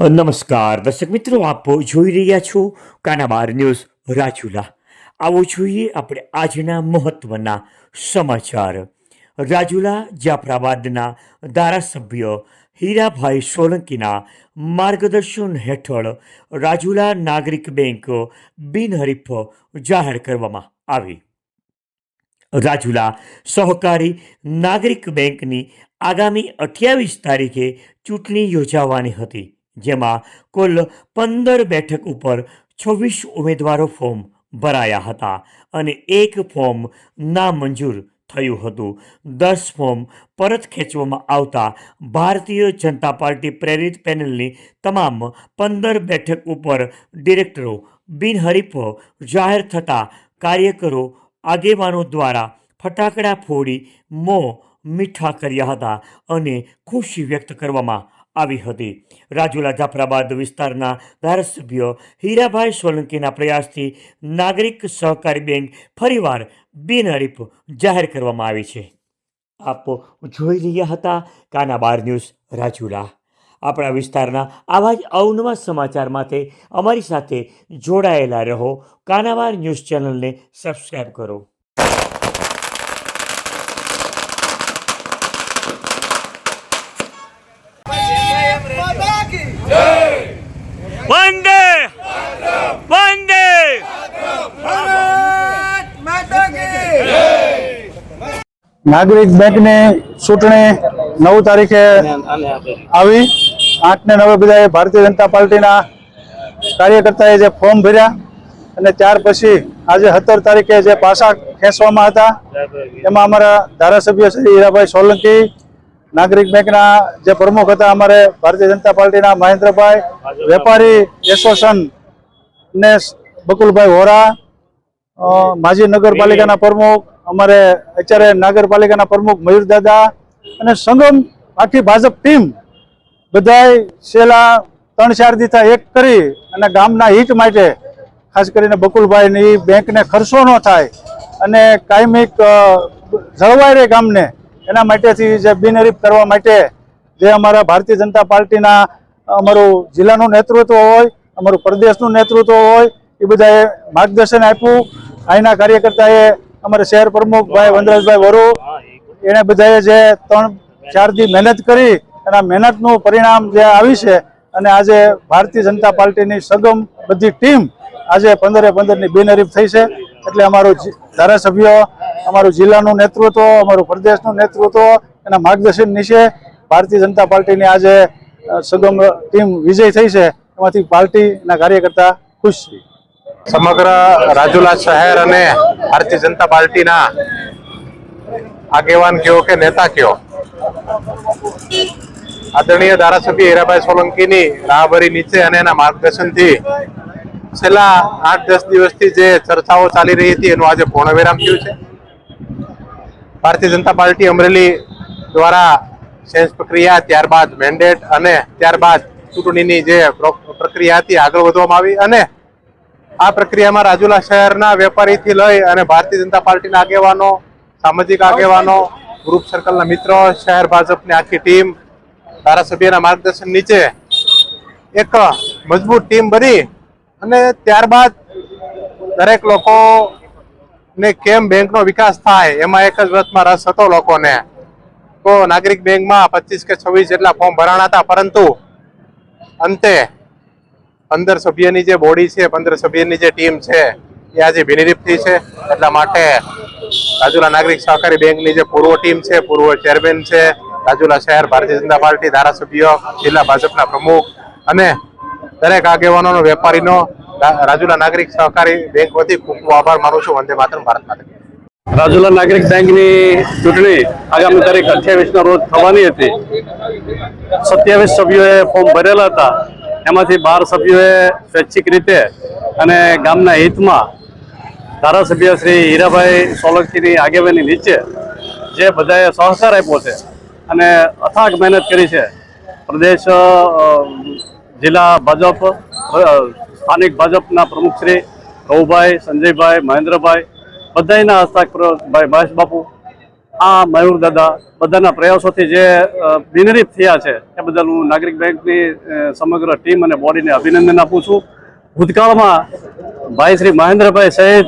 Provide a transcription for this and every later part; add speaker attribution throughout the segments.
Speaker 1: નમસ્કાર દર્શક મિત્રો, આપ જોઈ રહ્યા છો કાનાબાર ન્યૂઝ રાજુલા. આવો જોઈએ આપણે આજના મહત્વના સમાચાર. રાજુલા જાફરાબાદના ધારાસભ્ય હીરાભાઈ સોલંકીના માર્ગદર્શન હેઠળ રાજુલા નાગરિક બેંક બિનહરીફ જાહેર કરવામાં આવી. રાજુલા સહકારી નાગરિક બેંકની આગામી 28 તારીખે ચૂંટણી યોજાવાની હતી, જેમાં કુલ 15 બેઠક ઉપર 26 ઉમેદવારો ફોર્મ ભરાયા હતા અને એક ફોર્મ નામંજૂર થયું હતું. 10 ફોર્મ પરત ખેંચવામાં આવતા ભારતીય જનતા પાર્ટી પ્રેરિત પેનલની તમામ 15 બેઠક ઉપર ડિરેક્ટરો બિનહરીફ જાહેર થતા કાર્યકરો આગેવાનો દ્વારા ફટાકડા ફોડી મોં મીઠા કર્યા હતા અને ખુશી વ્યક્ત કરવામાં આવી હતી. રાજુલા જાફરાબાદ વિસ્તારના ધારાસભ્ય હીરાભાઈ સોલંકીના પ્રયાસથી નાગરિક સહકારી બેંક ફરીવાર બિનહરીફ જાહેર કરવામાં આવી છે. આપ જોઈ રહ્યા હતા કાનાબાર ન્યૂઝ રાજુલા. આપણા વિસ્તારના આવા જ અવનવા સમાચાર માટે અમારી સાથે જોડાયેલા રહો. કાનાબાર ન્યૂઝ ચેનલને સબસ્ક્રાઈબ કરો. વંદે વંદે
Speaker 2: નાગરિક બેંકની ચૂંટણી 9 તારીખે આવી. 8 ને 9 બધાએ ભારતીય જનતા પાર્ટીના કાર્યકર્તાએ જે ફોર્મ ભર્યા અને ત્યાર પછી આજે 17 તારીખે જે પાછા ખેંચવામાં હતા એમાં અમારા ધારાસભ્ય શ્રી હીરાભાઈ સોલંકી, નાગરિક બેંકના જે પ્રમુખ હતા અમારે ભારતીય જનતા પાર્ટીના મહેન્દ્રભાઈ, વેપારી એસોસિએશન ને બકુલભાઈ વોરા, માજી નગરપાલિકાના પ્રમુખ અમારે અત્યારે નગરપાલિકાના પ્રમુખ મયુરદાદા અને સંગમ આખી ભાજપ ટીમ બધાય છેલ્લા 3-4 દિવસથી એક કરી અને ગામના હિત માટે ખાસ કરીને બકુલભાઈની બેંકને ખર્ચો ન થાય અને કાયમિક જળવાઈ રહે ગામને એના માટેથી જે બિનહરીફ કરવા માટે જે અમારા ભારતીય જનતા પાર્ટીના અમારું જિલ્લાનું નેતૃત્વ હોય, અમારું પ્રદેશનું નેતૃત્વ હોય, એ બધાએ માર્ગદર્શન આપ્યું. અહીંના કાર્યકર્તાએ અમારે શહેર પ્રમુખ ભાઈ વનરાજભાઈ વરુ એણે બધાએ જે 3-4 દી મહેનત કરી અને મહેનતનું પરિણામ જે આવી છે અને આજે ભારતીય જનતા પાર્ટીની સગમ બધી ટીમ આજે 15-15ની બિનહરીફ થઈ છે. એટલે અમારું ધારાસભ્ય, અમારું જિલ્લાનું નેતૃત્વ, અમારું પ્રદેશનું નેતૃત્વ એના માર્ગદર્શન નીચે ભારતીય જનતા પાર્ટીની આજે સગમ ટીમ વિજય થઈ છે. એમાંથી પાર્ટીના કાર્યકર્તા ખુશ છે.
Speaker 3: સમગ્ર રાજુલા શહેર અને ભારતીય જનતા પાર્ટીના આગેવાન કયો કે નેતા કયો, આદરણીય ધારાસભ્ય હીરાભાઈ સોલંકીની રાહબરી નીચે અને એના માર્ગદર્શનથી છેલ્લા 8-10 દિવસથી જે ચર્ચાઓ ચાલી રહી હતી એનું આજે પૂર્ણવિરામ થયું છે. ભારતીય જનતા પાર્ટી અમરેલી દ્વારા સેન્સ પ્રક્રિયા, ત્યારબાદ મેન્ડેટ અને ત્યારબાદ ચૂંટણીની જે પ્રક્રિયા હતી આગળ વધવામાં આવી અને આ પ્રક્રિયામાં રાજુલા શહેરના વેપારીથી લઈ અને ભારતીય જનતા પાર્ટીના આગેવાનો, સામાજિક આગેવાનો, ગ્રુપ સર્કલના મિત્રો, શહેર ભાજપની આખી ટીમ ધારાસભ્યના માર્ગદર્શન નીચે એક મજબૂત ટીમ બની અને ત્યારબાદ દરેક લોકોને કેમ બેંકનો વિકાસ થાય એમાં એક જ વસ્તુમાં રસ હતો લોકોને. તો નાગરિક બેંકમાં 25 કે 26 જેટલા ફોર્મ ભરાણા હતા, પરંતુ અંતે 15 સભ્યની જે બોડી છે, 15 સભ્યની જે ટીમ છે એ આજે બિનહરીફ થઈ છે. એટલા માટે રાજુલા નાગરિક સહકારી બેંકની જે પૂર્વ ટીમ છે, પૂર્વ ચેરમેન છે, રાજુલા શહેર ભારતીય જનતા પાર્ટી ધારાસભ્યો, જિલ્લા ભાજપના પ્રમુખ અને દરેક આગેવાનોનો, વેપારીનો રાજુલા નાગરિક સહકારી બેંક વતી ખૂબ ખૂબ આભાર માનું છું. વંદે માતરમ, ભારત માતા.
Speaker 4: રાજુલા નાગરિક બેંકની ચૂંટણી આગામી તારીખ 28ના રોજ થવાની હતી. 27 સભ્યોએ ફોર્મ ભરેલા હતા. એમાંથી 12 સભ્યોએ સ્વૈચ્છિક રીતે અને ગામના હિતમાં ધારાસભ્ય શ્રી હીરાભાઈ સોલંકીની આગેવાની નીચે જે બધાએ સહકાર આપ્યો છે અને અથાગ મહેનત કરી છે. પ્રદેશ, જિલ્લા ભાજપ, સ્થાનિક ભાજપના પ્રમુખ શ્રી રવુભાઈ, સંજયભાઈ, મહેન્દ્રભાઈ બધાના હસ્તાક્ષર, ભાઈ મહેશ બાપુ આ મયુર દાદા બધાના પ્રયાસોથી જે બિનરીફ થયા છે એ બદલ હું નાગરિક બેંકની સમગ્ર ટીમ અને બોડીને અભિનંદન આપું છું. ભૂતકાળમાં ભાઈ શ્રી મહેન્દ્રભાઈ સહિત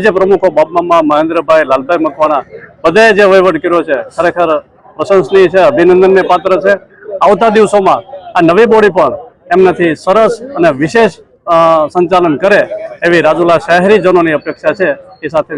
Speaker 4: જે પ્રમુખો બાપમામા મહેન્દ્રભાઈ લાલભાઈ મકવાણા બધાએ જે વહીવટ કર્યો છે ખરેખર પ્રશંસનીય છે, અભિનંદનને પાત્ર છે. આવતા દિવસોમાં આ નવી બોડી પણ એમનાથી સરસ અને વિશેષ સંચાલન કરે એવી રાજુલા શહેરીજનોની અપેક્ષા છે. એ સાથે